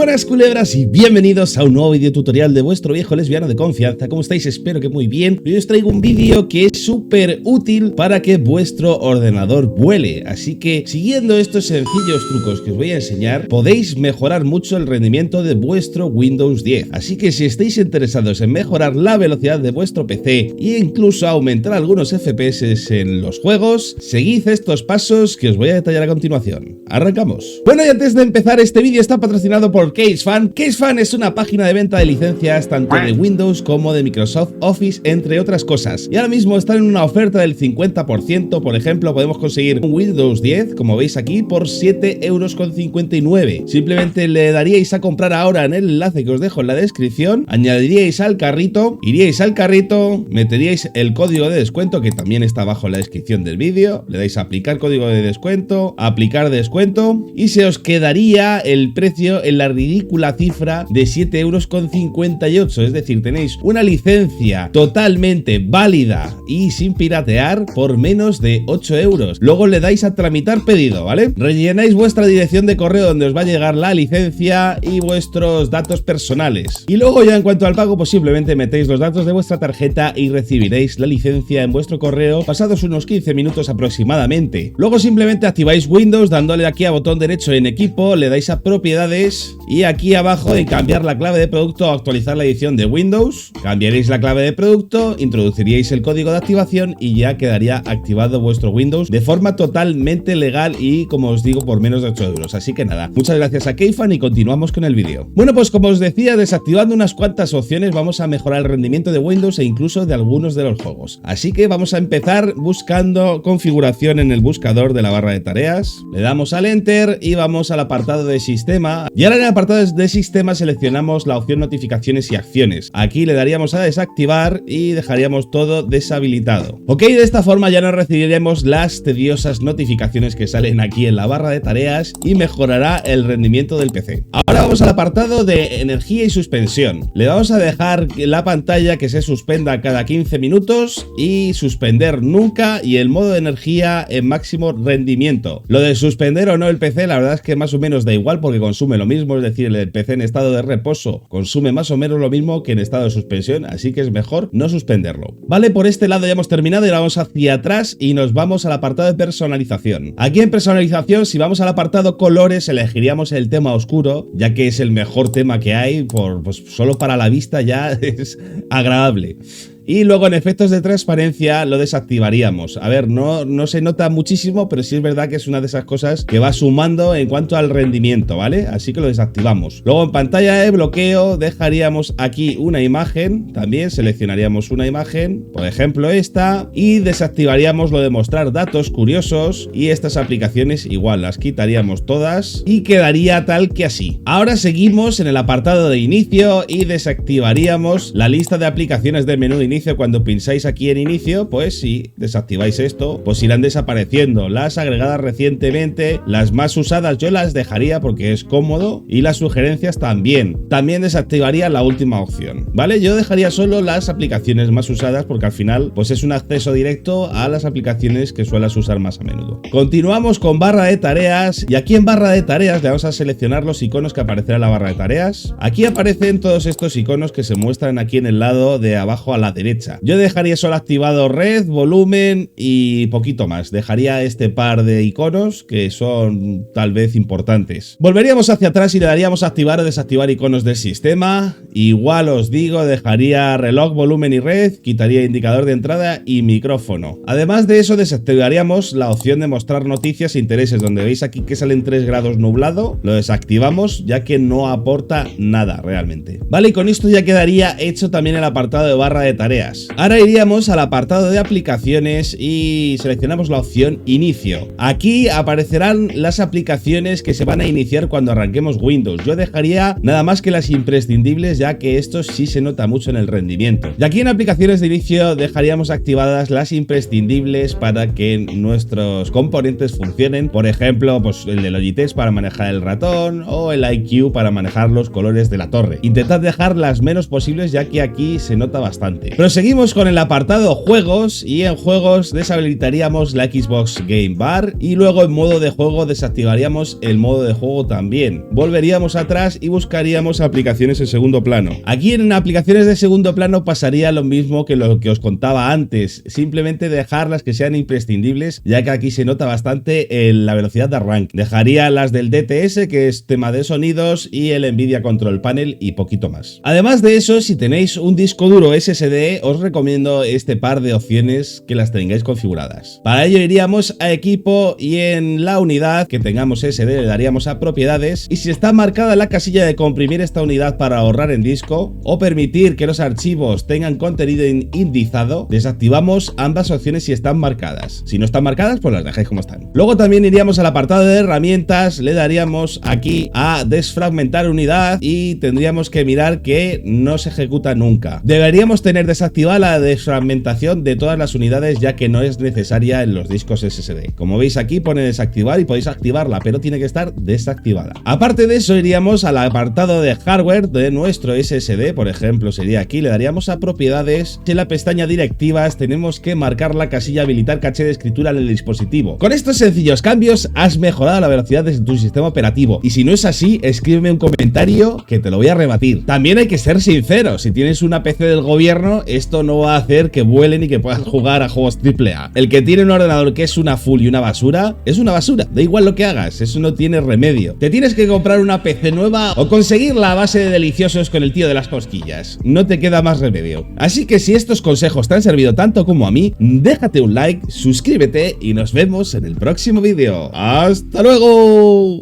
Muy buenas culebras y bienvenidos a un nuevo video tutorial de vuestro viejo lesbiano de confianza. ¿Cómo estáis? Espero que muy bien. Hoy os traigo un vídeo que es súper útil para que vuestro ordenador vuele. Así que siguiendo estos sencillos trucos que os voy a enseñar, podéis mejorar mucho el rendimiento de vuestro Windows 10. Así que si estáis interesados en mejorar la velocidad de vuestro PC e incluso aumentar algunos FPS en los juegos, seguid estos pasos que os voy a detallar a continuación. Arrancamos. Bueno, y antes de empezar, este vídeo está patrocinado por CaseFan. CaseFan es una página de venta de licencias tanto de Windows como de Microsoft Office, entre otras cosas. Y ahora mismo están en una oferta del 50%. Por ejemplo, podemos conseguir un Windows 10, como veis aquí, por 7,59 €. Simplemente le daríais a comprar ahora en el enlace que os dejo en la descripción, añadiríais al carrito, iríais al carrito, meteríais el código de descuento que también está abajo en la descripción del vídeo, le dais a aplicar código de descuento, aplicar descuento y se os quedaría el precio en la ridícula cifra de 7,58 €. Es decir, tenéis una licencia totalmente válida y sin piratear por menos de 8 €. Luego le dais a tramitar pedido, ¿vale? Rellenáis vuestra dirección de correo donde os va a llegar la licencia y vuestros datos personales. Y luego ya en cuanto al pago, pues simplemente metéis los datos de vuestra tarjeta y recibiréis la licencia en vuestro correo pasados unos 15 minutos aproximadamente. Luego simplemente activáis Windows dándole aquí a botón derecho en equipo, le dais a propiedades y aquí abajo en cambiar la clave de producto o actualizar la edición de Windows, cambiaréis la clave de producto, introduciríais el código de activación y ya quedaría activado vuestro Windows de forma totalmente legal y, como os digo, por menos de 8 €. Así que nada, muchas gracias a CaseFan y continuamos con el vídeo. Bueno, pues como os decía, desactivando unas cuantas opciones vamos a mejorar el rendimiento de Windows e incluso de algunos de los juegos. Así que vamos a empezar buscando configuración en el buscador de la barra de tareas, le damos al Enter y vamos al apartado de sistema. Y ahora en el apartado de sistema seleccionamos la opción notificaciones y acciones. Aquí le daríamos a desactivar y dejaríamos todo deshabilitado. Ok, de esta forma ya no recibiremos las tediosas notificaciones que salen aquí en la barra de tareas y mejorará el rendimiento del PC. Ahora vamos al apartado de energía y suspensión. Le vamos a dejar la pantalla que se suspenda cada 15 minutos y suspender nunca y el modo de energía en máximo rendimiento. Lo de suspender o no el PC, la verdad es que más o menos da igual porque consume lo mismo, es decir, el PC en estado de reposo consume más o menos lo mismo que en estado de suspensión, así que es mejor no suspenderlo. Vale, por este lado ya hemos terminado y ahora vamos hacia atrás y nos vamos al apartado de personalización. Aquí en personalización, si vamos al apartado colores, elegiríamos el tema oscuro, ya que es el mejor tema que hay, pues solo para la vista ya es agradable. Y luego en efectos de transparencia lo desactivaríamos. A ver, no se nota muchísimo, pero sí es verdad que es una de esas cosas que va sumando en cuanto al rendimiento, ¿vale? Así que lo desactivamos. Luego en pantalla de bloqueo dejaríamos aquí una imagen, también seleccionaríamos una imagen, por ejemplo esta, y desactivaríamos lo de mostrar datos curiosos y estas aplicaciones igual, las quitaríamos todas y quedaría tal que así. Ahora seguimos en el apartado de inicio y desactivaríamos la lista de aplicaciones del menú de inicio. Cuando pincháis aquí en inicio, pues si desactiváis esto, pues irán desapareciendo las agregadas recientemente, las más usadas yo las dejaría porque es cómodo y las sugerencias también desactivaría la última opción, ¿vale? Yo dejaría solo las aplicaciones más usadas porque al final pues es un acceso directo a las aplicaciones que suelas usar más a menudo. Continuamos con barra de tareas y aquí en barra de tareas le vamos a seleccionar los iconos que aparecerán en la barra de tareas. Aquí aparecen todos estos iconos que se muestran aquí en el lado de abajo a la derecha. Yo dejaría solo activado red, volumen y poquito más. Dejaría este par de iconos que son tal vez importantes. Volveríamos hacia atrás y le daríamos a activar o desactivar iconos del sistema. Igual os digo, dejaría reloj, volumen y red, quitaría indicador de entrada y micrófono. Además de eso, desactivaríamos la opción de mostrar noticias e intereses, donde veis aquí que salen 3 grados nublado. Lo desactivamos ya que no aporta nada realmente. Vale, y con esto ya quedaría hecho también el apartado de barra de tareas. Ahora iríamos al apartado de aplicaciones y seleccionamos la opción inicio. Aquí aparecerán las aplicaciones que se van a iniciar cuando arranquemos Windows. Yo dejaría nada más que las imprescindibles, ya que esto sí se nota mucho en el rendimiento. Y aquí en aplicaciones de inicio dejaríamos activadas las imprescindibles para que nuestros componentes funcionen. Por ejemplo, pues el de Logitech para manejar el ratón o el iQ para manejar los colores de la torre. Intentad dejar las menos posibles, ya que aquí se nota bastante. Proseguimos con el apartado juegos y en juegos deshabilitaríamos la Xbox Game Bar y luego en modo de juego desactivaríamos el modo de juego también. Volveríamos atrás y buscaríamos aplicaciones en segundo plano. Aquí en aplicaciones de segundo plano pasaría lo mismo que lo que os contaba antes, simplemente dejarlas que sean imprescindibles, ya que aquí se nota bastante la velocidad de arranque. Dejaría las del DTS, que es tema de sonidos, y el Nvidia Control Panel y poquito más. Además de eso, si tenéis un disco duro SSD, os recomiendo este par de opciones que las tengáis configuradas. Para ello iríamos a equipo y en la unidad que tengamos SSD le daríamos a propiedades, y si está marcada la casilla de comprimir esta unidad para ahorrar en disco o permitir que los archivos tengan contenido indizado, desactivamos ambas opciones si están marcadas. Si no están marcadas, pues las dejáis como están. Luego también iríamos al apartado de herramientas, le daríamos aquí a desfragmentar unidad y tendríamos que mirar que no se ejecuta nunca. Deberíamos tener desactivada la desfragmentación de todas las unidades, ya que no es necesaria en los discos SSD. Como veis aquí pone desactivar y podéis activarla, pero tiene que estar desactivada. Aparte de eso iríamos al apartado de hardware de nuestro SSD, por ejemplo sería aquí, le daríamos a propiedades. En la pestaña directivas tenemos que marcar la casilla habilitar caché de escritura en el dispositivo. Con estos sencillos cambios has mejorado la velocidad de tu sistema operativo, y si no es así, escríbeme un comentario que te lo voy a rebatir. También hay que ser sincero, si tienes una PC del gobierno, esto no va a hacer que vuelen y que puedas jugar a juegos AAA. El que tiene un ordenador que es una full y una basura, es una basura, da igual lo que hagas, eso no tiene remedio. Te tienes que comprar una PC nueva o conseguirla a base de deliciosos con el tío de las cosquillas, no te queda más remedio. Así que si estos consejos te han servido tanto como a mí, déjate un like, suscríbete y nos vemos en el próximo vídeo. ¡Hasta luego!